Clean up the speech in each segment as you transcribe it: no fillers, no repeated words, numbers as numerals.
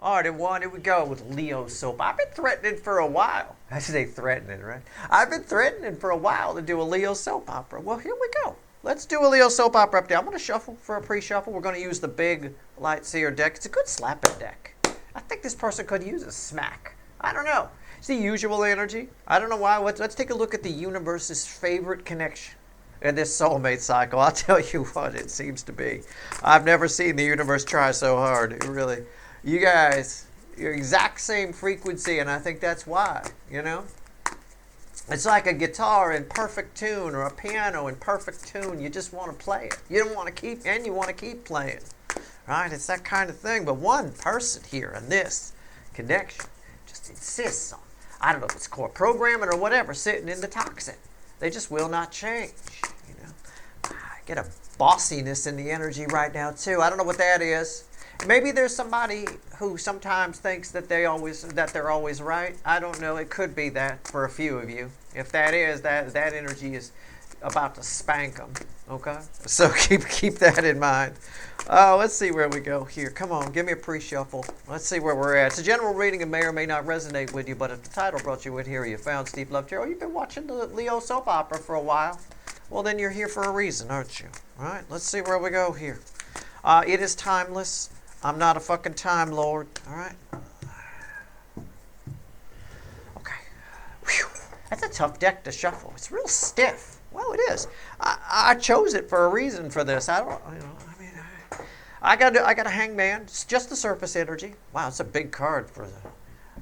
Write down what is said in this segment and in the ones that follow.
All right, everyone, here we go with Leo soap. I've been threatening for a while. I say threatening, right? I've been threatening for a while to do a Leo soap opera. Well, here we go. Let's do a Leo soap opera up there. I'm going to shuffle for a pre-shuffle. We're going to use the big light seer deck. It's a good slapping deck. I think this person could use a smack. I don't know. It's the usual energy. I don't know why. Let's take a look at the universe's favorite connection in this soulmate cycle. I'll tell you what it seems to be. I've never seen the universe try so hard. It really... You guys, you're exact same frequency, and I think that's why, you know? It's like a guitar in perfect tune or a piano in perfect tune. You just want to play it. You don't want to keep, and you want to keep playing, right? It's that kind of thing. But one person here in this connection just insists on, I don't know if it's core programming or whatever, sitting in the toxin. They just will not change, you know? I get a bossiness in the energy right now, too. I don't know what that is. Maybe there's somebody who sometimes thinks that they're always right. I don't know. It could be that for a few of you. If that is, that energy is about to spank them. Okay? So keep that in mind. Let's see where we go here. Come on, give me a pre-shuffle. Let's see where we're at. It's a general reading and may or may not resonate with you, but if the title brought you in here, you found Steve Love Chair, or you've been watching the Leo soap opera for a while, well, then you're here for a reason, aren't you? All right, let's see where we go here. It is timeless. I'm not a fucking time lord. All right. Okay. Whew. That's a tough deck to shuffle. It's real stiff. Well, it is. I chose it for a reason for this. I don't. You know. I mean, I got a hangman. It's just the surface energy. Wow, it's a big card for the.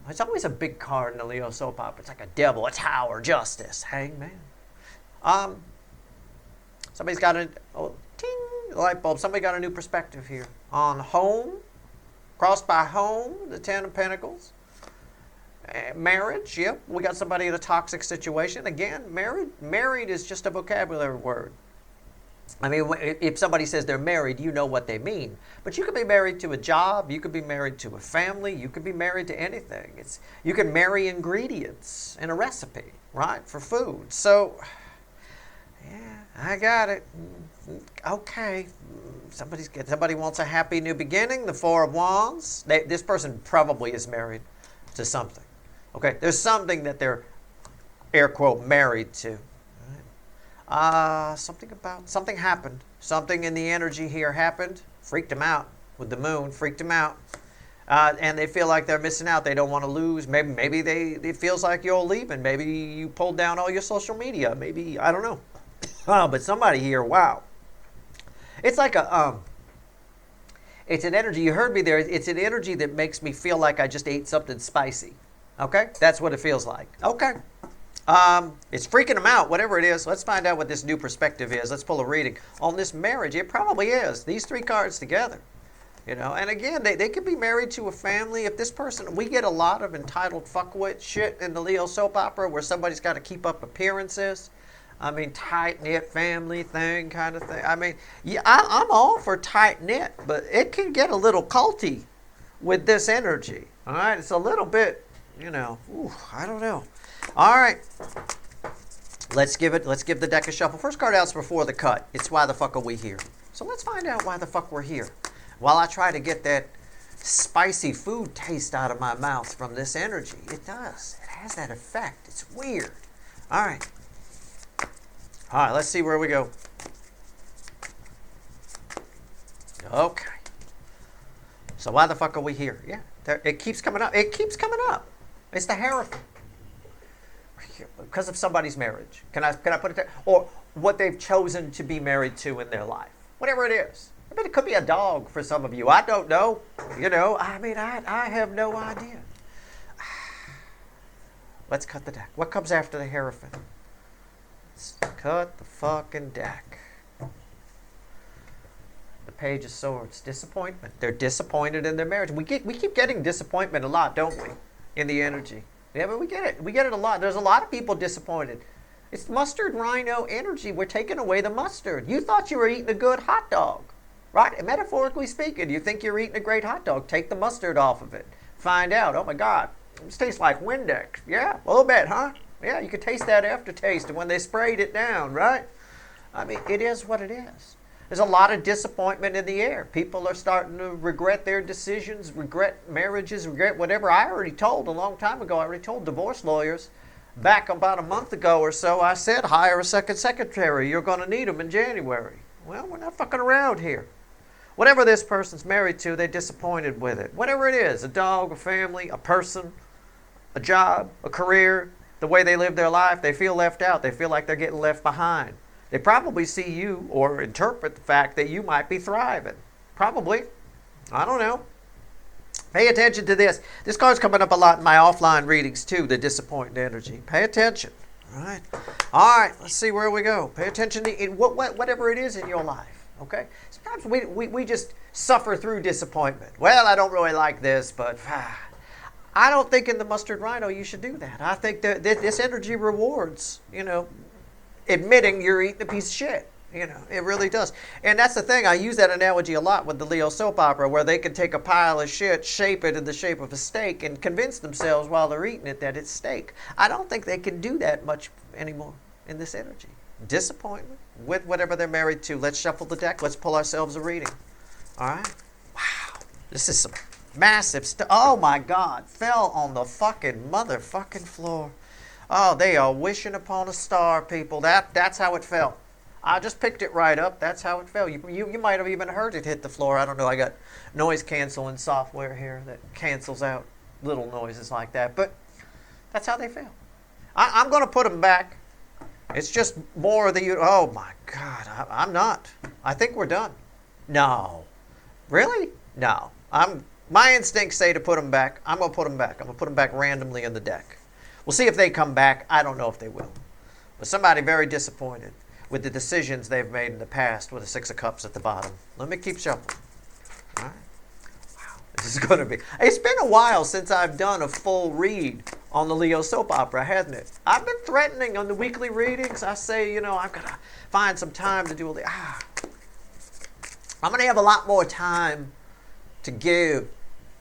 It's always a big card in the Leo soap opera. It's like a devil, a tower, justice, hangman. Somebody's got a ting light bulb. Somebody got a new perspective here on home, crossed by home, the Ten of Pentacles. Marriage, yep, we got somebody in a toxic situation. Again, married is just a vocabulary word. I mean, if somebody says they're married, you know what they mean. But you could be married to a job, you could be married to a family, you could be married to anything. You can marry ingredients in a recipe, right, for food. So, yeah, I got it. Okay, somebody wants a happy new beginning. The Four of Wands. This person probably is married to something. Okay, there's something that they're air quote married to. Something happened. Something in the energy here happened. Freaked them out with the moon. Freaked them out, and they feel like they're missing out. They don't want to lose. Maybe it feels like you're leaving. Maybe you pulled down all your social media. Maybe I don't know. But somebody here, wow. It's like it's an energy, you heard me there, it's an energy that makes me feel like I just ate something spicy. Okay? That's what it feels like. Okay. It's freaking them out, whatever it is. Let's find out what this new perspective is. Let's pull a reading on this marriage. It probably is. These three cards together. You know, and again, they could be married to a family. If this person, we get a lot of entitled fuckwit shit in the Leo soap opera where somebody's got to keep up appearances. I mean, tight-knit family thing kind of thing. I mean, yeah, I'm all for tight-knit, but it can get a little culty with this energy. All right? It's a little bit, you know, I don't know. All right. Let's give the deck a shuffle. First card out's before the cut. It's why the fuck are we here? So let's find out why the fuck we're here. While I try to get that spicy food taste out of my mouth from this energy. It does. It has that effect. It's weird. All right. All right, let's see where we go. Okay. So why the fuck are we here? Yeah, it keeps coming up. It keeps coming up. It's the Hierophant. Because of somebody's marriage. Can I put it there? Or what they've chosen to be married to in their life. Whatever it is. I mean, it could be a dog for some of you. I don't know. You know, I mean, I have no idea. Let's cut the deck. What comes after the Hierophant? Cut the fucking deck. The Page of Swords. Disappointment. They're disappointed in their marriage. We keep getting disappointment a lot, don't we? In the energy. Yeah, but we get it. We get it a lot. There's a lot of people disappointed. It's mustard rhino energy. We're taking away the mustard. You thought you were eating a good hot dog. Right? And metaphorically speaking, you think you're eating a great hot dog. Take the mustard off of it. Find out, oh my God, this tastes like Windex. Yeah, a little bit, huh? Yeah, you could taste that aftertaste when they sprayed it down, right? I mean, it is what it is. There's a lot of disappointment in the air. People are starting to regret their decisions, regret marriages, regret whatever. I already told a long time ago, I already told divorce lawyers back about a month ago or so, I said, hire a second secretary. You're going to need them in January. Well, we're not fucking around here. Whatever this person's married to, they're disappointed with it. Whatever it is, a dog, a family, a person, a job, a career, the way they live their life, they feel left out. They feel like they're getting left behind. They probably see you or interpret the fact that you might be thriving. Probably. I don't know. Pay attention to this. This card's coming up a lot in my offline readings too, the disappointed energy. Pay attention. All right. All right. Let's see where we go. Pay attention to whatever it is in your life. Okay. Sometimes we just suffer through disappointment. Well, I don't really like this, but I don't think in the Mustard Rhino you should do that. I think that this energy rewards, admitting you're eating a piece of shit. It really does. And that's the thing. I use that analogy a lot with the Leo soap opera, where they can take a pile of shit, shape it in the shape of a steak, and convince themselves while they're eating it that it's steak. I don't think they can do that much anymore in this energy. Disappointment with whatever they're married to. Let's shuffle the deck. Let's pull ourselves a reading. All right? Wow. This is some massive stuff. Oh, my God. Fell on the fucking motherfucking floor. Oh, they are wishing upon a star, people. That's how it fell. I just picked it right up. That's how it fell. You might have even heard it hit the floor. I don't know. I got noise canceling software here that cancels out little noises like that. But that's how they fell. I'm going to put them back. It's just more of the... Oh, my God. I'm not. I think we're done. No. Really? No. My instincts say to put them back. I'm going to put them back. I'm going to put them back randomly in the deck. We'll see if they come back. I don't know if they will. But somebody very disappointed with the decisions they've made in the past with the Six of Cups at the bottom. Let me keep shuffling. All right. Wow. This is going to be... It's been a while since I've done a full read on the Leo soap opera, hasn't it? I've been threatening on the weekly readings. I say, I've got to find some time to do I'm going to have a lot more time to give,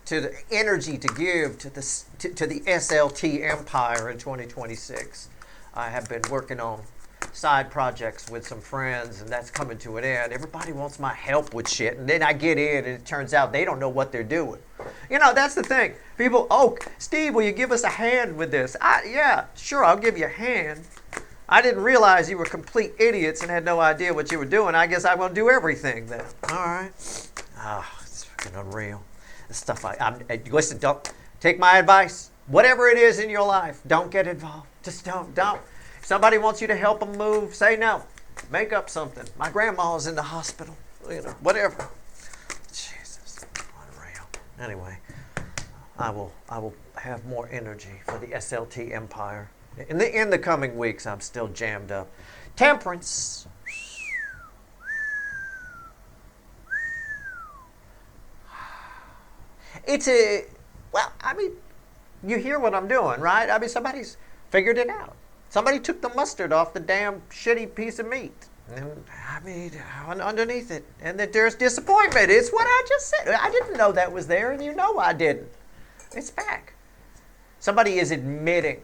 to the energy to give to the SLT empire in 2026. I have been working on side projects with some friends, and that's coming to an end. Everybody wants my help with shit, and then I get in, and it turns out they don't know what they're doing. That's the thing. People, Steve, will you give us a hand with this? Yeah, sure, I'll give you a hand. I didn't realize you were complete idiots and had no idea what you were doing. I guess I'm going to do everything then. All right. It's fucking unreal. The stuff listen, don't take my advice. Whatever it is in your life, don't get involved. Just don't. If somebody wants you to help them move, say no. Make up something. My grandma's in the hospital. Whatever. Jesus, unreal. Anyway, I will have more energy for the SLT empire. In the coming weeks, I'm still jammed up. Temperance. You hear what I'm doing, right? Somebody's figured it out. Somebody took the mustard off the damn shitty piece of meat. And underneath it. And that there's disappointment. It's what I just said. I didn't know that was there, and I didn't. It's back. Somebody is admitting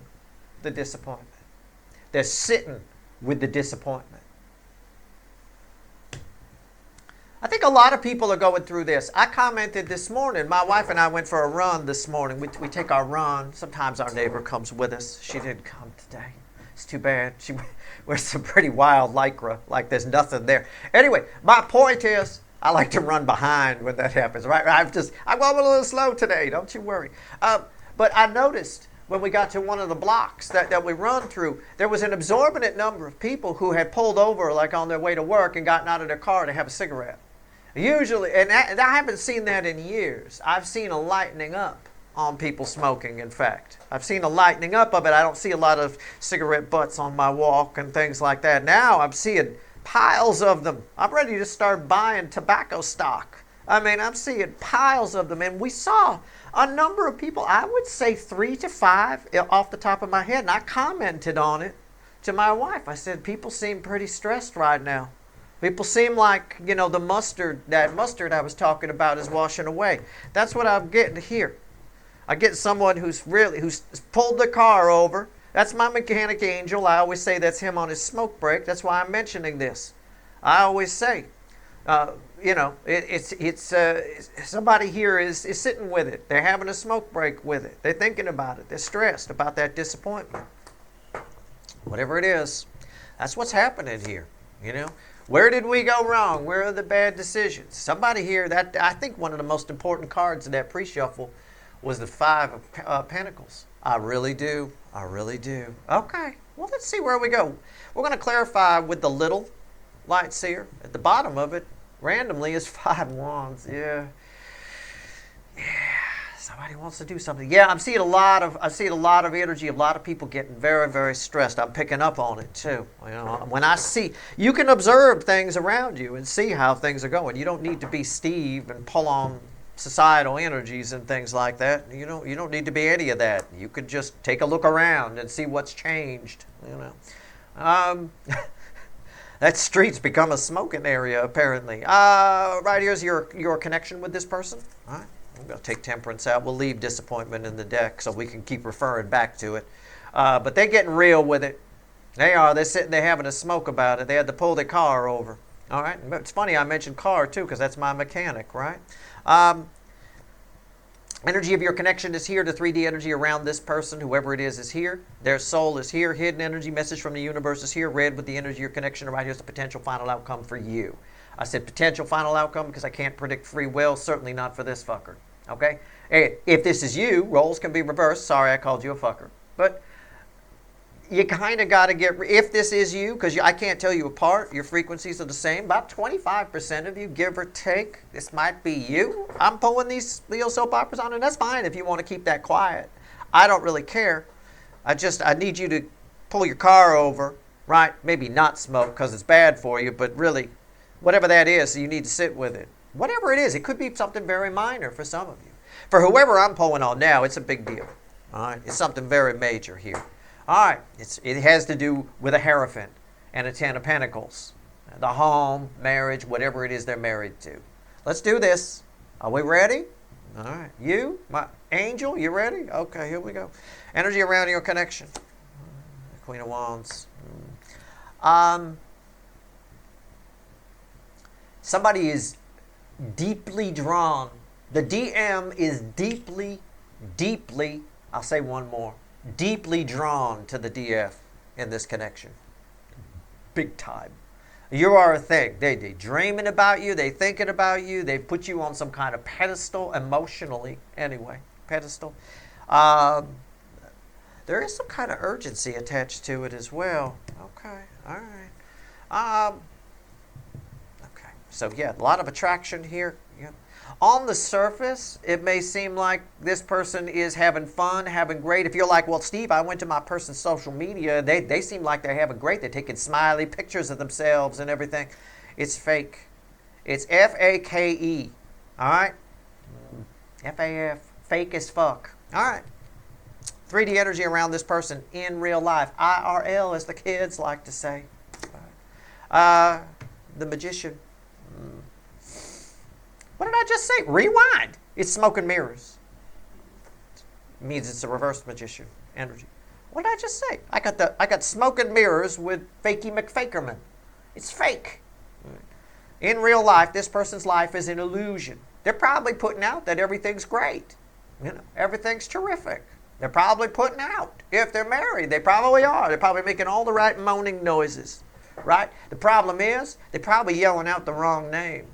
the disappointment. They're sitting with the disappointment. I think a lot of people are going through this. I commented this morning. My wife and I went for a run this morning. We take our run. Sometimes our neighbor comes with us. She didn't come today. It's too bad. She wears some pretty wild lycra, like there's nothing there. Anyway, my point is, I like to run behind when that happens, right? I'm going a little slow today. Don't you worry. But I noticed when we got to one of the blocks that we run through, there was an absorbent number of people who had pulled over like on their way to work and gotten out of their car to have a cigarette. Usually, and I haven't seen that in years. I've seen a lightening up on people smoking, in fact. I've seen a lightening up of it. I don't see a lot of cigarette butts on my walk and things like that. Now I'm seeing piles of them. I'm ready to start buying tobacco stock. I'm seeing piles of them. And we saw a number of people, I would say 3 to 5 off the top of my head. And I commented on it to my wife. I said, people seem pretty stressed right now. People seem like, the mustard, that mustard I was talking about is washing away. That's what I'm getting here. I get someone who's pulled the car over. That's my mechanic angel. I always say that's him on his smoke break. That's why I'm mentioning this. I always say, It's somebody here is sitting with it. They're having a smoke break with it. They're thinking about it. They're stressed about that disappointment. Whatever it is, that's what's happening here. Where did we go wrong? Where are the bad decisions? Somebody here, that I think one of the most important cards in that pre-shuffle was the Five of Pentacles. I really do. I really do. Okay. Well, let's see where we go. We're going to clarify with the little light seer. At the bottom of it, randomly, is 5 wands. Yeah. Somebody wants to do something. Yeah, I see a lot of energy, a lot of people getting very, very stressed. I'm picking up on it too. When I see, you can observe things around you and see how things are going. You don't need to be Steve and pull on societal energies and things like that. You don't need to be any of that. You could just take a look around and see what's changed. That street's become a smoking area apparently. Right here's your connection with this person. All right. I'm going to take temperance out. We'll leave disappointment in the deck so we can keep referring back to it. But they're getting real with it. They are. They're sitting there having a smoke about it. They had to pull their car over. All right. It's funny I mentioned car too because that's my mechanic, right? Energy of your connection is here. The 3D energy around this person, whoever it is here. Their soul is here. Hidden energy, message from the universe is here. Red with the energy of your connection. Right here's the potential final outcome for you. I said potential final outcome because I can't predict free will. Certainly not for this fucker. Okay? If this is you, roles can be reversed. Sorry, I called you a fucker. But you kind of got to get, if this is you, because I can't tell you apart, your frequencies are the same. About 25% of you, give or take, this might be you. I'm pulling these Leo soap operas on, and that's fine if you want to keep that quiet. I don't really care. I need you to pull your car over, right? Maybe not smoke because it's bad for you, but really, whatever that is, you need to sit with it. Whatever it is, it could be something very minor for some of you. For whoever I'm pulling on now, it's a big deal. All right, it's something very major here. All right, it has to do with a Hierophant and a 10 of Pentacles. The home, marriage, whatever it is they're married to. Let's do this. Are we ready? All right, you, my angel, you ready? Okay, here we go. Energy around your connection. Queen of Wands. Somebody is deeply drawn. The DM is deeply, I'll say one more, deeply drawn to the DF in this connection. Big time. You are a thing. They dreaming about you. They thinking about you. They put you on some kind of pedestal emotionally anyway. Pedestal. There is some kind of urgency attached to it as well. Okay. All right. Okay. So yeah, a lot of attraction here. Yeah. On the surface, it may seem like this person is having fun, having great. If you're like, well, Steve, I went to my person's social media. They seem like they're having great. They're taking smiley pictures of themselves and everything. It's fake. It's F-A-K-E. All right? F-A-F. Fake as fuck. All right. 3D energy around this person in real life. IRL, as the kids like to say. The Magician. What did I just say? Rewind. It's smoke and mirrors. It means it's a reverse magician energy. What did I just say? I got smoke and mirrors with Fakey McFakerman. It's fake. In real life, this person's life is an illusion. They're probably putting out that everything's great. Everything's terrific. They're probably putting out. If they're married, they probably are. They're probably making all the right moaning noises. Right? The problem is, they're probably yelling out the wrong name.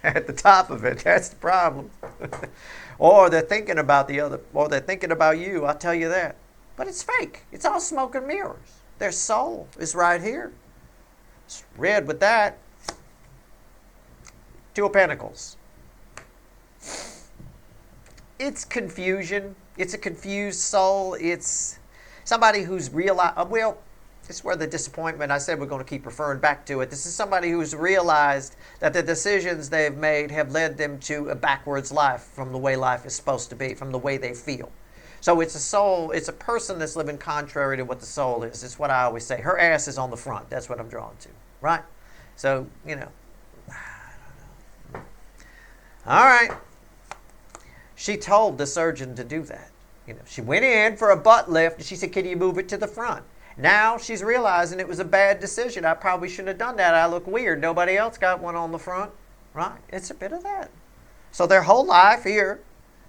At the top of it, that's the problem. Or they're thinking about they're thinking about you, I'll tell you that. But it's fake. It's all smoke and mirrors. Their soul is right here. It's red with that. 2 of Pentacles. It's confusion. It's a confused soul. It's somebody who's realized, this is where the disappointment, I said we're going to keep referring back to it. This is somebody who's realized that the decisions they've made have led them to a backwards life from the way life is supposed to be, from the way they feel. So it's a soul, it's a person that's living contrary to what the soul is. It's what I always say. Her ass is on the front. That's what I'm drawn to, right? So, I don't know. All right. She told the surgeon to do that. She went in for a butt lift, and she said, can you move it to the front? Now she's realizing it was a bad decision. I probably shouldn't have done that. I look weird. Nobody else got one on the front. Right? It's a bit of that. So their whole life here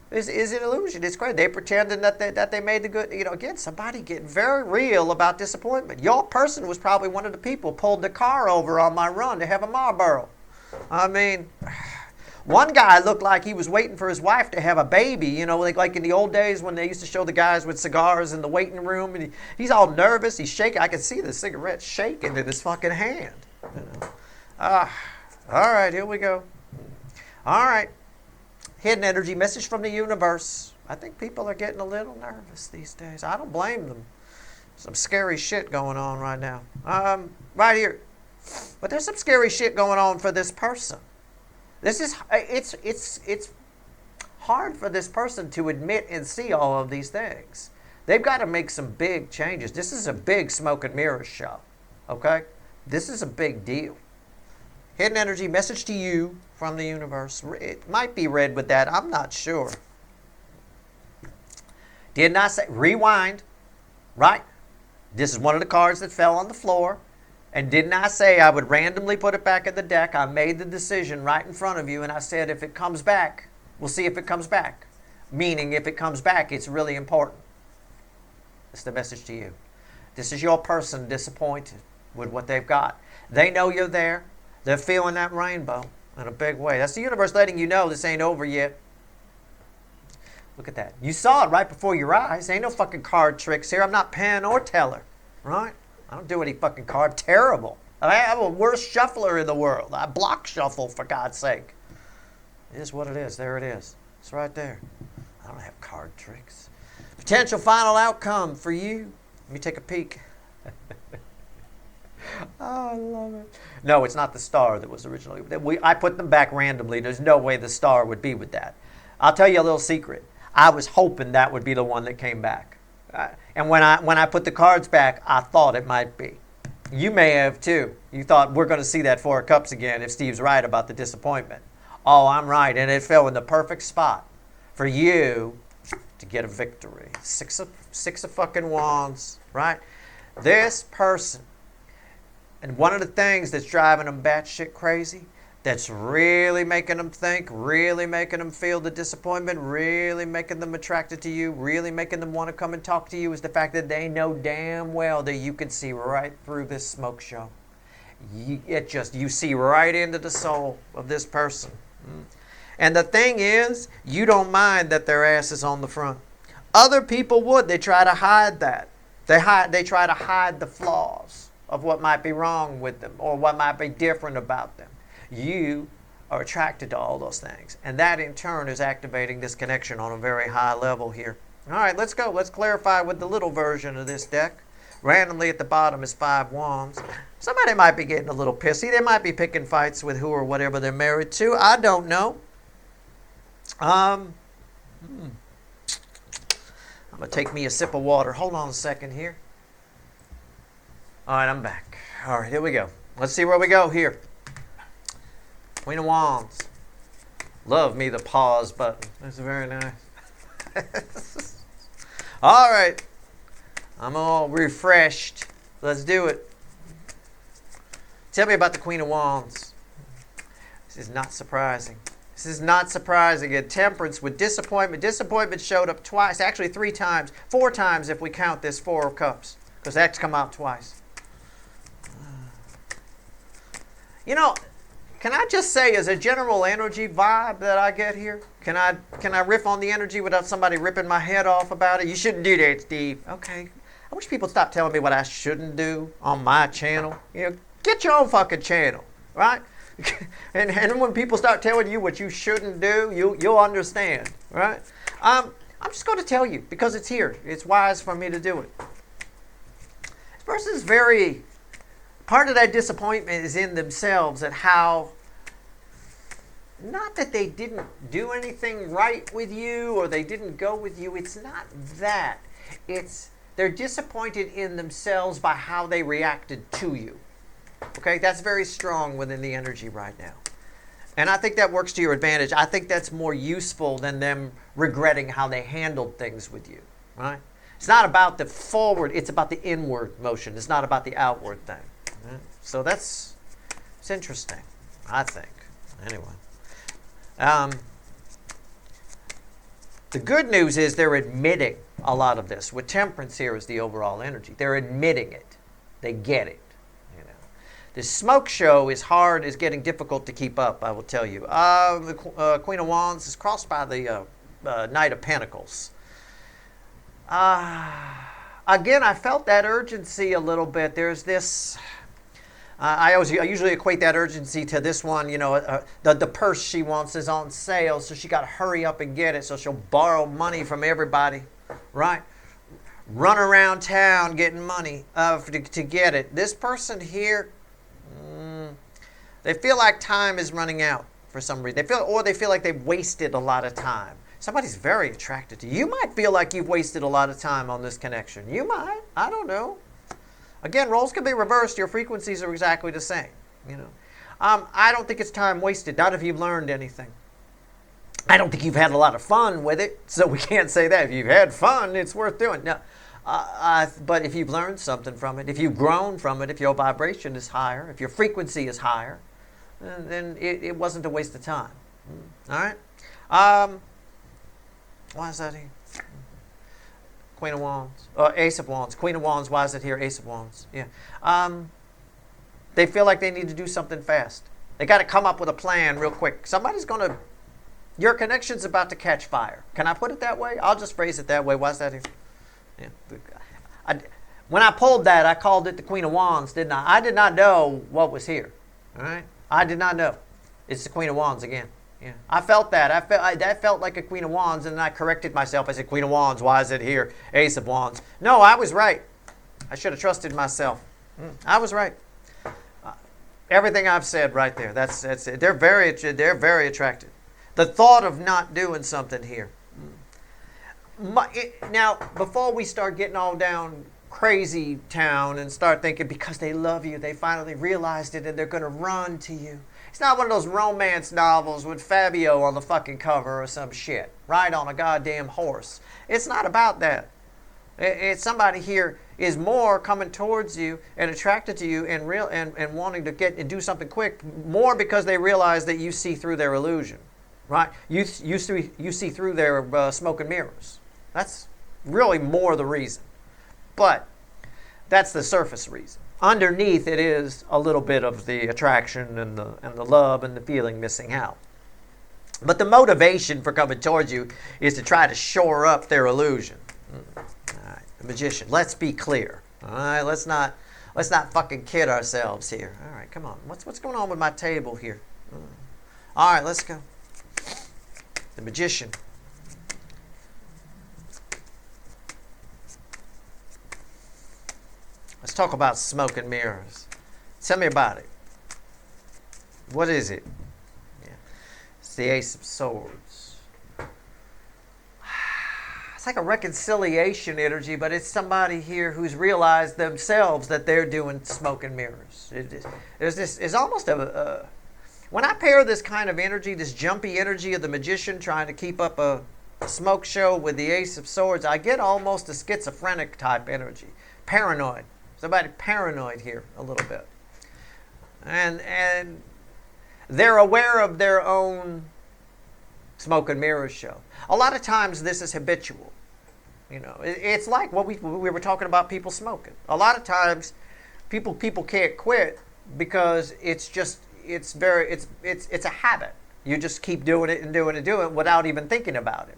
is an illusion. It's great. They pretending that they made the good. Again, somebody getting very real about disappointment. Your person was probably one of the people pulled the car over on my run to have a Marlboro. I mean, one guy looked like he was waiting for his wife to have a baby, like in the old days when they used to show the guys with cigars in the waiting room, and he's all nervous, he's shaking. I can see the cigarette shaking in his fucking hand. All right, here we go. All right. Hidden energy, message from the universe. I think people are getting a little nervous these days. I don't blame them. Some scary shit going on right now. Right here. But there's some scary shit going on for this person. It's hard for this person to admit and see all of these things. They've got to make some big changes. This is a big smoke and mirrors show. Okay? This is a big deal. Hidden energy, message to you from the universe. It might be read with that. I'm not sure. Did not say, rewind, right? This is one of the cards that fell on the floor. And did not say I would randomly put it back in the deck. I made the decision right in front of you, and I said if it comes back, we'll see if it comes back. Meaning if it comes back, it's really important. It's the message to you. This is your person disappointed with what they've got. They know you're there. They're feeling that rainbow in a big way. That's the universe letting you know this ain't over yet. Look at that. You saw it right before your eyes. Ain't no fucking card tricks here. I'm not Penn or Teller, right? I don't do any fucking card. Terrible. I'm the worst shuffler in the world. I block shuffle, for God's sake. It is what it is. There it is. It's right there. I don't have card tricks. Potential final outcome for you. Let me take a peek. Oh, I love it. No, it's not the star that was originally. I put them back randomly. There's no way the star would be with that. I'll tell you a little secret. I was hoping that would be the one that came back. And when I put the cards back, I thought it might be. You may have too. You thought we're going to see that Four of Cups again if Steve's right about the disappointment. Oh, I'm right. And it fell in the perfect spot for you to get a victory. Six of fucking wands, right? This person. And one of the things that's driving them batshit crazy, that's really making them think, really making them feel the disappointment, really making them attracted to you, really making them want to come and talk to you, is the fact that they know damn well that you can see right through this smoke show. You see right into the soul of this person. And the thing is, you don't mind that their ass is on the front. Other people would. They try to hide that. They try to hide the flaws of what might be wrong with them or what might be different about them. You are attracted to all those things. And that in turn is activating this connection on a very high level here. All right, let's go. Let's clarify with the little version of this deck. Randomly at the bottom is 5 wands. Somebody might be getting a little pissy. They might be picking fights with who or whatever they're married to. I don't know. I'm going to take me a sip of water. Hold on a second here. All right, I'm back. All right, here we go. Let's see where we go here. Queen of Wands. Love me the pause button. That's very nice. All right. I'm all refreshed. Let's do it. Tell me about the Queen of Wands. This is not surprising. This is not surprising. A Temperance with disappointment. Disappointment showed up twice. Actually 3 times. 4 times if we count this 4 of Cups. Because that's come out twice. You know, can I just say as a general energy vibe that I get here? Can I riff on the energy without somebody ripping my head off about it? You shouldn't do that, Steve. Okay. I wish people stop telling me what I shouldn't do on my channel. Get your own fucking channel, right? and when people start telling you what you shouldn't do, you'll understand, right? I'm just going to tell you because it's here. It's wise for me to do it. This person is very... Part of that disappointment is in themselves and how, not that they didn't do anything right with you or they didn't go with you. It's not that. It's they're disappointed in themselves by how they reacted to you. Okay, that's very strong within the energy right now. And I think that works to your advantage. I think that's more useful than them regretting how they handled things with you, right? It's not about the forward, it's about the inward motion. It's not about the outward thing. Right? So it's interesting, I think. Anyway. The good news is they're admitting a lot of this. With temperance here is the overall energy. They're admitting it. They get it. You know, the smoke show is hard, is getting difficult to keep up, I will tell you. The Queen of Wands is crossed by the Knight of Pentacles. Again, I felt that urgency a little bit. There's this... I usually equate that urgency to this one, you know, the purse she wants is on sale, so she got to hurry up and get it, so she'll borrow money from everybody, right? Run around town getting money to get it. This person here, they feel like time is running out for some reason. They feel like they've wasted a lot of time. Somebody's very attracted to you. You might feel like you've wasted a lot of time on this connection. You might. I don't know. Again, roles can be reversed. Your frequencies are exactly the same. You know, I don't think it's time wasted. Not if you've learned anything. I don't think you've had a lot of fun with it, so we can't say that. If you've had fun, it's worth doing. No, but if you've learned something from it, if you've grown from it, if your vibration is higher, if your frequency is higher, then it wasn't a waste of time. All right. Why is that here? Queen of Wands. Ace of Wands. Queen of Wands. Why is it here? Ace of Wands. Yeah. They feel like they need to do something fast. They got to come up with a plan real quick. Somebody's going to... Your connection's about to catch fire. Can I put it that way? I'll just phrase it that way. Why is that here? Yeah. When I pulled that, I called it the Queen of Wands, didn't I? I did not know what was here. All right? I did not know. It's the Queen of Wands again. Yeah, I felt that. That felt like a Queen of Wands, and then I corrected myself. I said, Queen of Wands, why is it here? Ace of Wands. No, I was right. I should have trusted myself. I was right. Everything I've said right there. That's it. They're very attracted. The thought of not doing something here. Now, before we start getting all down crazy town and start thinking because they love you, they finally realized it and they're going to run to you. It's not one of those romance novels with Fabio on the fucking cover or some shit. Ride on a goddamn horse. It's not about that. It's somebody here is more coming towards you and attracted to you and wanting to get and do something quick, more because they realize that you see through their illusion, right? You see through their smoke and mirrors. That's really more the reason. But that's the surface reason. Underneath it is a little bit of the attraction and the love and the feeling missing out. But the motivation for coming towards you is to try to shore up their illusion. All right, the Magician. Let's be clear. All right, let's not fucking kid ourselves here. All right, come on. What's going on with my table here? All right, let's go. The Magician. Let's talk about smoke and mirrors. Tell me about it. What is it? Yeah. It's the Ace of Swords. It's like a reconciliation energy, but it's somebody here who's realized themselves that they're doing smoke and mirrors. It's almost a when I pair this kind of energy, this jumpy energy of the Magician trying to keep up a smoke show with the Ace of Swords, I get almost a schizophrenic type energy. Paranoid. Somebody paranoid here a little bit. And they're aware of their own smoke and mirrors show. A lot of times this is habitual. You know, it's like what we were talking about people smoking. A lot of times people can't quit because it's a habit. You just keep doing it and doing it and doing it without even thinking about it.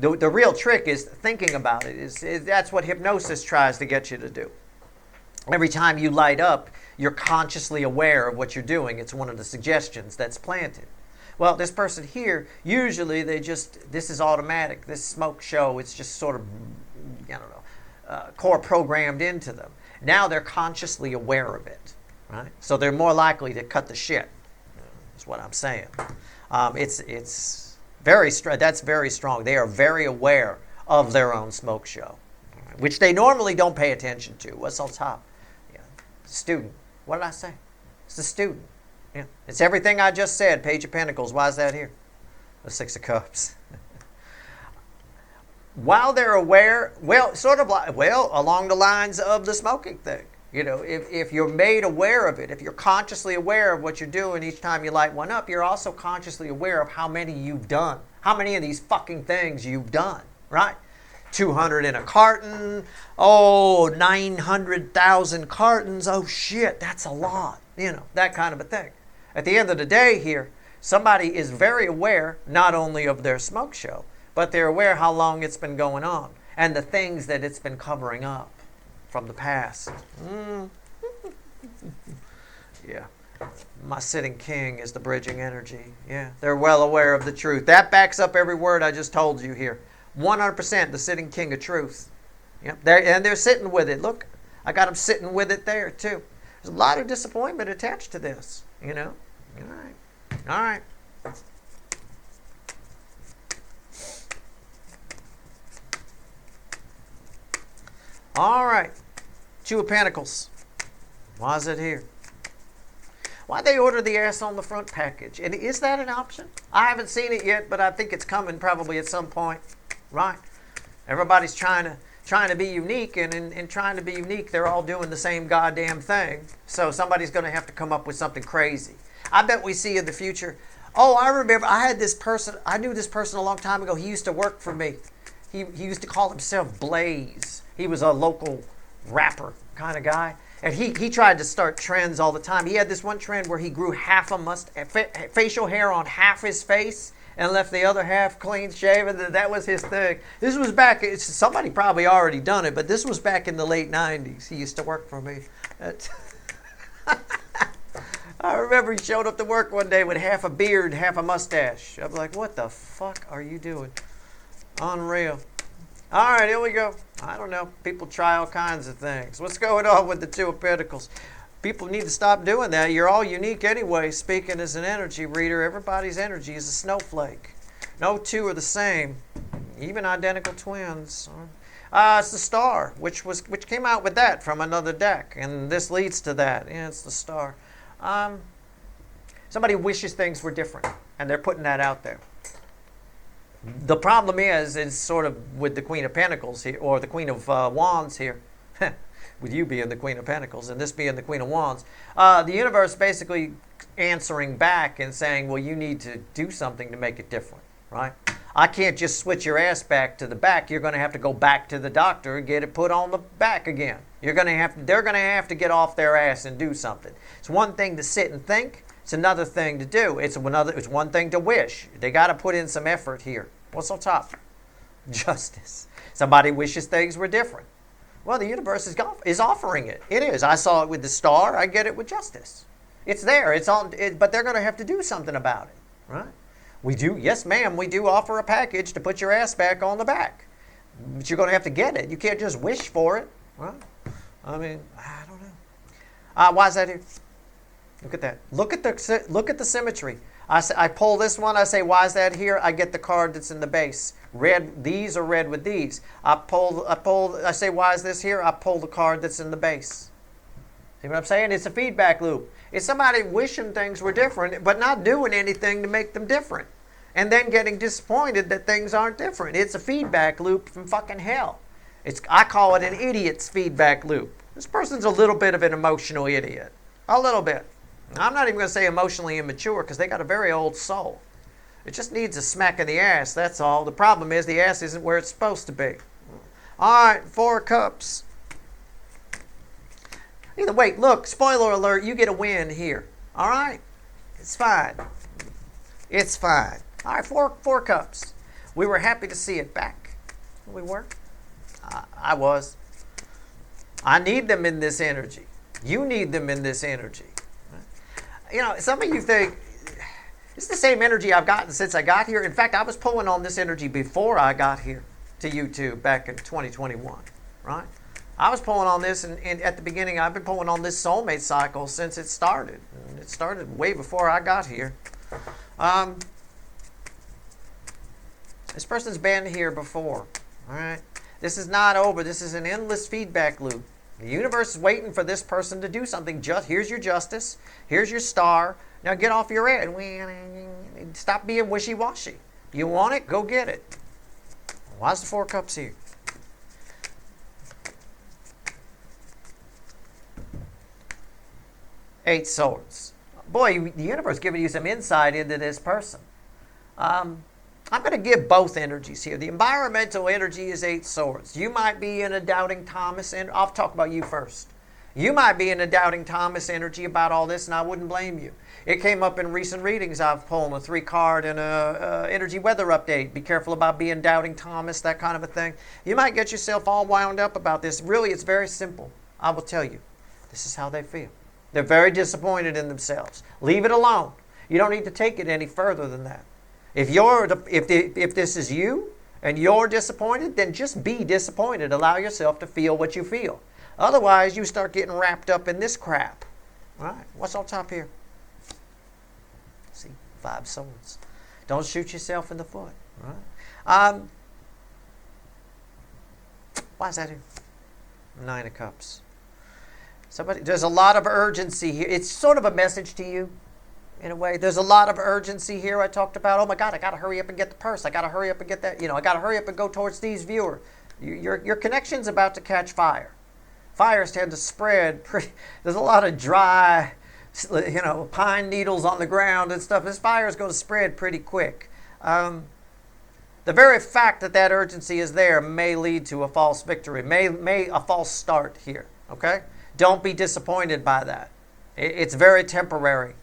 The real trick is thinking about it. That's what hypnosis tries to get you to do. Every time you light up, you're consciously aware of what you're doing. It's one of the suggestions that's planted. Well, this person here, usually this is automatic. This smoke show, it's just sort of, core programmed into them. Now they're consciously aware of it, right? So they're more likely to cut the shit, is what I'm saying. It's that's very strong. They are very aware of their own smoke show, which they normally don't pay attention to. What's on top? Student. What did I say? It's the student. Yeah. It's everything I just said. Page of Pentacles. Why is that here? The Six of Cups. while they're aware, well, sort of like, well, along the lines of the smoking thing. You know, if you're made aware of it, if you're consciously aware of what you're doing each time you light one up, you're also consciously aware of how many you've done, how many of these fucking things you've done, right? 200 in a carton, 900,000 cartons, oh shit, that's a lot, you know, that kind of a thing. At the end of the day here, somebody is very aware not only of their smoke show, but they're aware how long it's been going on and the things that it's been covering up from the past. Yeah. My sitting king is the bridging energy. Yeah. They're well aware of the truth. That backs up every word I just told you here. 100% the sitting king of truth. Yep. They're sitting with it. Look, I got them sitting with it there too. There's a lot of disappointment attached to this, you know. All right. All right. All right. Two of Pentacles. Why is it here? Why'd they order the ass on the front package? And is that an option? I haven't seen it yet, but I think it's coming probably at some point. Right? Everybody's trying to be unique, and in trying to be unique, they're all doing the same goddamn thing. So somebody's going to have to come up with something crazy. I bet we see in the future. Oh, I remember I had this person. I knew this person a long time ago. He used to work for me. He used to call himself Blaze. He was a local rapper kind of guy. And he tried to start trends all the time. He had this one trend where he grew half a facial hair on half his face and left the other half clean shaven. That was his thing. This was back, somebody probably already done it, but this was back in the late 90s. He used to work for me. I remember he showed up to work one day with half a beard, half a mustache. I'm like, what the fuck are you doing? Unreal. All right, here we go. I don't know. People try all kinds of things. What's going on with the Two of Pentacles? People need to stop doing that. You're all unique anyway. Speaking as an energy reader, everybody's energy is a snowflake. No two are the same, even identical twins. It's the Star, which came out with that from another deck, and this leads to that. Yeah, it's the Star. Somebody wishes things were different, and they're putting that out there. The problem is sort of with the Queen of Pentacles here, or the Queen of Wands here, with you being the Queen of Pentacles and this being the Queen of Wands, the universe basically answering back and saying, well, you need to do something to make it different, right? I can't just switch your ass back to the back. You're going to have to go back to the doctor and get it put on the back again. They're going to have to get off their ass and do something. It's one thing to sit and think. It's another thing to do. It's one thing to wish. They got to put in some effort here. What's on top? Justice. Somebody wishes things were different. Well, the universe is offering it. It is. I saw it with the Star. I get it with Justice. It's there. But they're going to have to do something about it, right? We do. Yes, ma'am. We do offer a package to put your ass back on the back, but you're going to have to get it. You can't just wish for it, right? I mean, I don't know. Why is that here? Look at that. Look at the symmetry. I pull this one. I say, why is that here? I get the card that's in the base. Red. These are red with these. I say, why is this here? I pull the card that's in the base. See what I'm saying? It's a feedback loop. It's somebody wishing things were different, but not doing anything to make them different, and then getting disappointed that things aren't different. It's a feedback loop from fucking hell. I call it an idiot's feedback loop. This person's a little bit of an emotional idiot. A little bit. I'm not even going to say emotionally immature because they got a very old soul. It just needs a smack in the ass, that's all. The problem is the ass isn't where it's supposed to be. All right, Four of Cups. Either way, look, spoiler alert, you get a win here. All right? It's fine. It's fine. All right, Four Cups. We were happy to see it back. We were. I was. I need them in this energy. You need them in this energy. You know, some of you think, it's the same energy I've gotten since I got here. In fact, I was pulling on this energy before I got here to YouTube back in 2021, right? I was pulling on this, and at the beginning, I've been pulling on this soulmate cycle since it started. And it started way before I got here. This person's been here before, all right? This is not over. This is an endless feedback loop. The universe is waiting for this person to do something. Here's your Justice. Here's your Star. Now get off your head. Stop being wishy-washy. You want it? Go get it. Why's the 4 of Cups here? Eight of Swords. Boy, the universe is giving you some insight into this person. I'm going to give both energies here. The environmental energy is 8 swords. You might be in a doubting Thomas, and I'll talk about you first. You might be in a doubting Thomas energy about all this, and I wouldn't blame you. It came up in recent readings. I've pulled a 3-card and a energy weather update. Be careful about being doubting Thomas, that kind of a thing. You might get yourself all wound up about this. Really, it's very simple. I will tell you. This is how they feel. They're very disappointed in themselves. Leave it alone. You don't need to take it any further than that. If this is you and you're disappointed, then just be disappointed. Allow yourself to feel what you feel. Otherwise, you start getting wrapped up in this crap. All right, what's on top here? See, 5 swords. Don't shoot yourself in the foot. All right. Why is that here? 9 of Cups. There's a lot of urgency here. It's sort of a message to you. In a way, there's a lot of urgency here. I talked about, oh my God, I got to hurry up and get the purse. I got to hurry up and get that, I got to hurry up and go towards these viewers. Your connection's about to catch fire. Fires tend to spread. There's a lot of dry, pine needles on the ground and stuff. This fire is going to spread pretty quick. The very fact that urgency is there may lead to a false victory, may a false start here. Okay? Don't be disappointed by that. It's very temporary.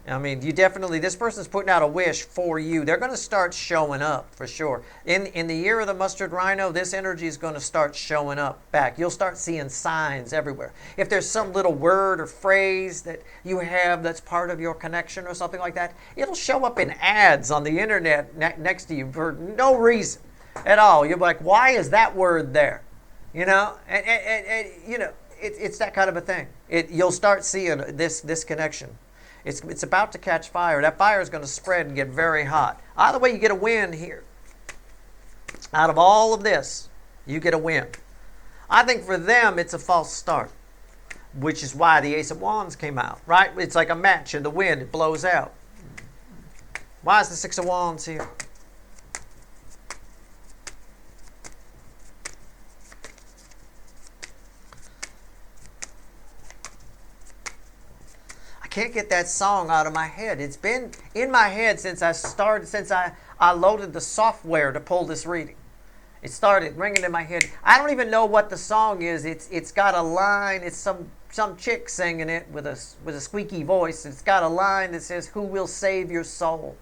I mean, this person's putting out a wish for you. They're going to start showing up for sure. In the year of the mustard rhino, this energy is going to start showing up back. You'll start seeing signs everywhere. If there's some little word or phrase that you have that's part of your connection or something like that, it'll show up in ads on the internet next to you for no reason at all. You'll be like, why is that word there? It's that kind of a thing. You'll start seeing this connection. It's about to catch fire. That fire is going to spread and get very hot. Either way, you get a win here. Out of all of this, you get a win. I think for them, it's a false start, which is why the Ace of Wands came out, right? It's like a match in the wind. It blows out. Why is the 6 of Wands here? Can't get that song out of my head. It's been in my head since I loaded the software to pull this reading. It started ringing in my head. I don't even know what the song is. It's got a line. It's some chick singing it with a squeaky voice. It's got a line that says, "Who will save your soul?"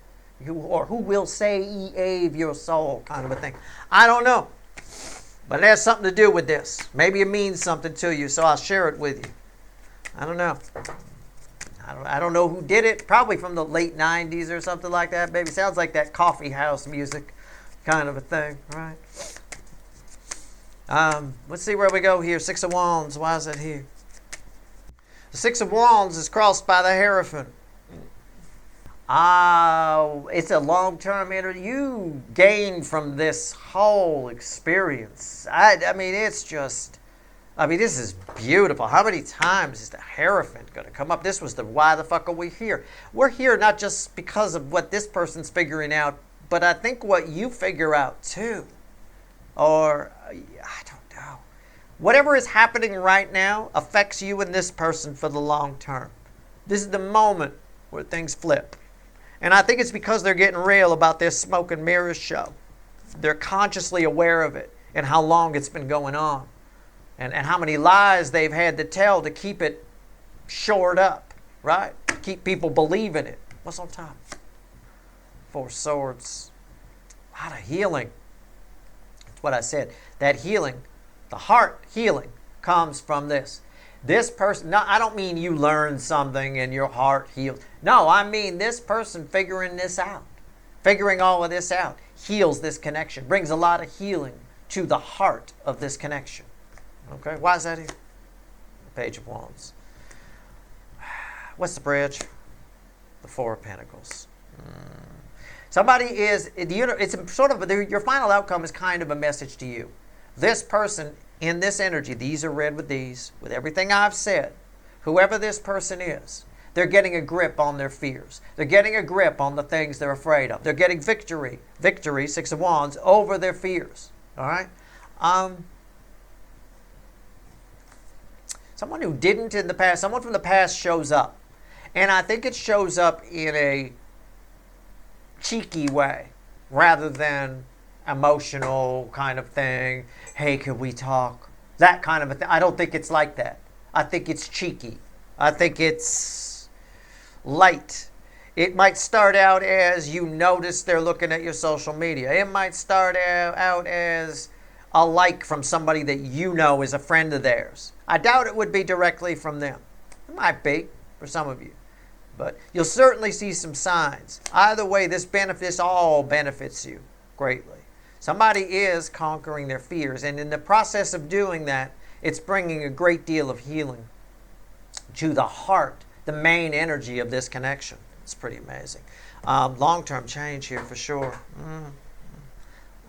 Or "Who will save your soul?" kind of a thing. I don't know. But it has something to do with this. Maybe it means something to you, so I'll share it with you. I don't know. I don't know who did it. Probably from the late 90s or something like that. Maybe sounds like that coffee house music kind of a thing, right? Let's see where we go here. 6 of Wands. Why is it here? The 6 of Wands is crossed by the Hierophant. It's a long-term energy. You gain from this whole experience. I mean, it's just... this is beautiful. How many times is the Hierophant going to come up? This was the why the fuck are we here? We're here not just because of what this person's figuring out, but I think what you figure out too. Or, I don't know. Whatever is happening right now affects you and this person for the long term. This is the moment where things flip. And I think it's because they're getting real about this smoke and mirrors show. They're consciously aware of it and how long it's been going on. And how many lies they've had to tell to keep it shored up, right? Keep people believing it. What's on top? 4 swords. A lot of healing. That's what I said. That healing, the heart healing, comes from this. This person, no, I don't mean you learn something and your heart heals. No, I mean this person figuring this out. Figuring all of this out heals this connection. Brings a lot of healing to the heart of this connection. Okay, why is that here? Page of Wands. What's the bridge? The 4 of Pentacles. Somebody is, it's sort of, your final outcome is kind of a message to you. This person in this energy, these are read with these, with everything I've said, whoever this person is, they're getting a grip on their fears. They're getting a grip on the things they're afraid of. They're getting victory, 6 of Wands, over their fears. All right? Someone who didn't in the past, someone from the past shows up. And I think it shows up in a cheeky way rather than emotional kind of thing. Hey, could we talk? That kind of a thing. I don't think it's like that. I think it's cheeky. I think it's light. It might start out as you notice they're looking at your social media. It might start out as a like from somebody that you know is a friend of theirs. I doubt it would be directly from them. It might be for some of you. But you'll certainly see some signs. Either way, this all benefits you greatly. Somebody is conquering their fears, and in the process of doing that, it's bringing a great deal of healing to the heart, the main energy of this connection. It's pretty amazing. Long-term change here for sure.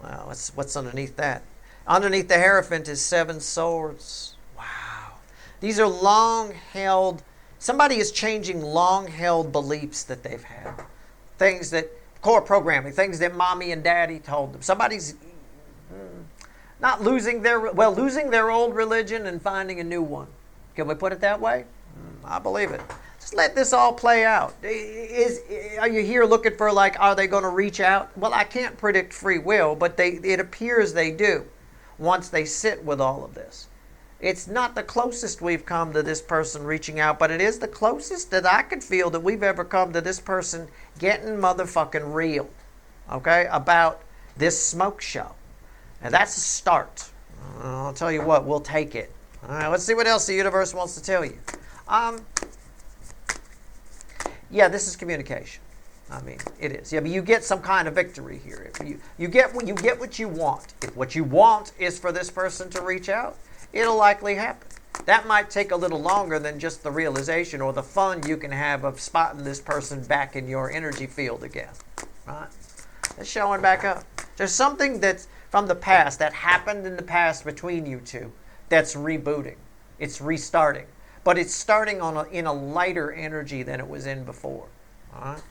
Wow, what's underneath that? Underneath the Hierophant is 7 swords. Wow. These are long-held, somebody is changing long-held beliefs that they've had. Things that, core programming, things that mommy and daddy told them. Somebody's not losing their old religion and finding a new one. Can we put it that way? I believe it. Just let this all play out. Are you here looking for, like, are they going to reach out? Well, I can't predict free will, but it appears they do once they sit with all of this. It's not the closest we've come to this person reaching out, but it is the closest that I could feel that we've ever come to this person getting motherfucking real, okay, about this smoke show. And that's a start. I'll tell you what, we'll take it. All right, let's see what else the universe wants to tell you. Yeah, this is communication. I mean, it is. Yeah, but you get some kind of victory here. If you get what you want. If what you want is for this person to reach out, it'll likely happen. That might take a little longer than just the realization or the fun you can have of spotting this person back in your energy field again. Right? It's showing back up. There's something that's from the past that happened in the past between you two that's rebooting. It's restarting. But it's starting in a lighter energy than it was in before. All right?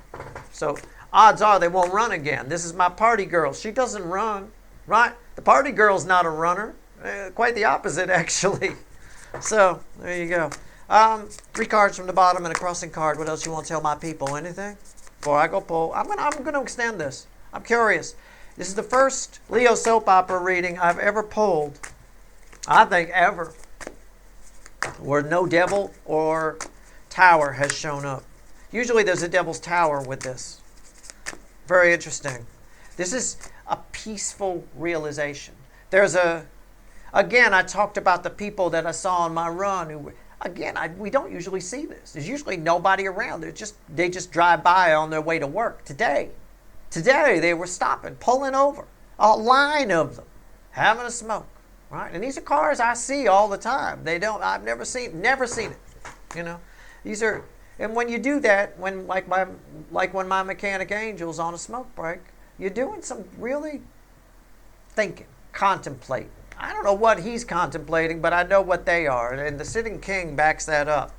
So odds are they won't run again. This is my party girl. She doesn't run, right? The party girl's not a runner. Quite the opposite, actually. So there you go. 3 cards from the bottom and a crossing card. What else you want to tell my people? Anything? Before I go pull, I'm going to extend this. I'm curious. This is the first Leo soap opera reading I've ever pulled. I think ever. Where no devil or tower has shown up. Usually there's a devil's tower with this. Very interesting. This is a peaceful realization. Again, I talked about the people that I saw on my run who, we don't usually see this. There's usually nobody around. They just drive by on their way to work. Today they were stopping, pulling over. A line of them, having a smoke. Right? And these are cars I see all the time. I've never seen it. You know? And when you do that, when my mechanic angel's on a smoke break, you're doing some really thinking, contemplating. I don't know what he's contemplating, but I know what they are. And the sitting king backs that up.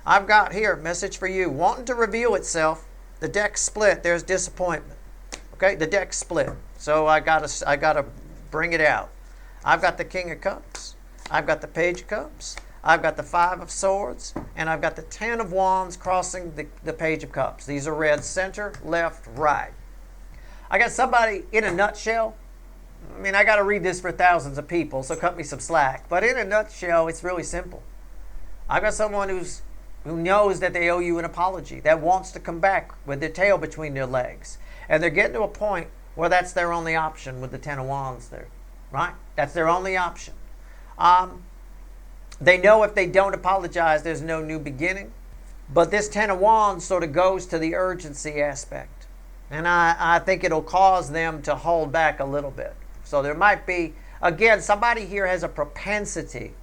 I've got here, message for you. Wanting to reveal itself, the deck split, there's disappointment. Okay, the deck split. So I gotta bring it out. I've got the King of Cups, I've got the Page of Cups, I've got the 5 of Swords, and I've got the 10 of Wands crossing the Page of Cups. These are red, center, left, right. I got somebody in a nutshell. I mean, I got to read this for thousands of people, so cut me some slack. But in a nutshell, it's really simple. I've got someone who knows that they owe you an apology, that wants to come back with their tail between their legs. And they're getting to a point where that's their only option with the 10 of Wands there. Right? That's their only option. They know if they don't apologize, there's no new beginning. But this 10 of Wands sort of goes to the urgency aspect. And I think it'll cause them to hold back a little bit. So there might be, again, somebody here has a propensity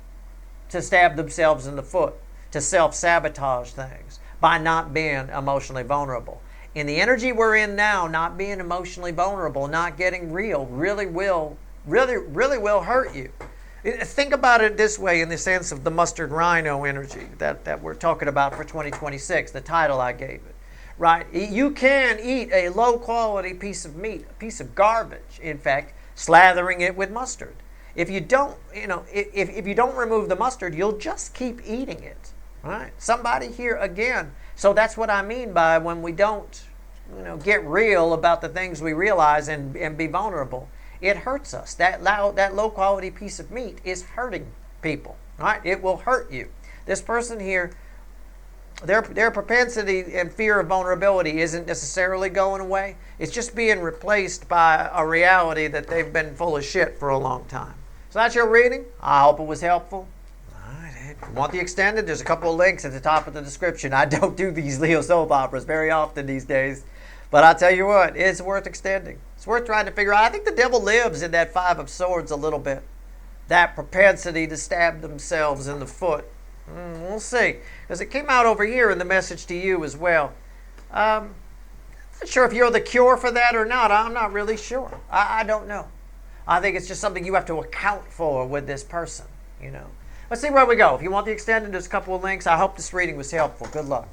to stab themselves in the foot, to self-sabotage things by not being emotionally vulnerable. In the energy we're in now, not being emotionally vulnerable, not getting real, really will hurt you. Think about it this way in the sense of the mustard rhino energy that we're talking about for 2026, the title I gave it. Right? You can eat a low quality piece of meat, a piece of garbage, in fact, slathering it with mustard. If you don't, if you don't remove the mustard, you'll just keep eating it. Right? Somebody here again. So that's what I mean by when we don't, get real about the things we realize and be vulnerable. It hurts us. That low quality piece of meat is hurting people. Right? It will hurt you. This person here, their propensity and fear of vulnerability isn't necessarily going away. It's just being replaced by a reality that they've been full of shit for a long time. So that's your reading. I hope it was helpful. If you want the extended, there's a couple of links at the top of the description. I don't do these Leo soap operas very often these days. But I'll tell you what, it's worth extending. It's worth trying to figure out. I think the devil lives in that Five of Swords a little bit. That propensity to stab themselves in the foot. We'll see. Because it came out over here in the message to you as well. I'm not sure if you're the cure for that or not. I'm not really sure. I don't know. I think it's just something you have to account for with this person, Let's see where we go. If you want the extended, there's a couple of links. I hope this reading was helpful. Good luck.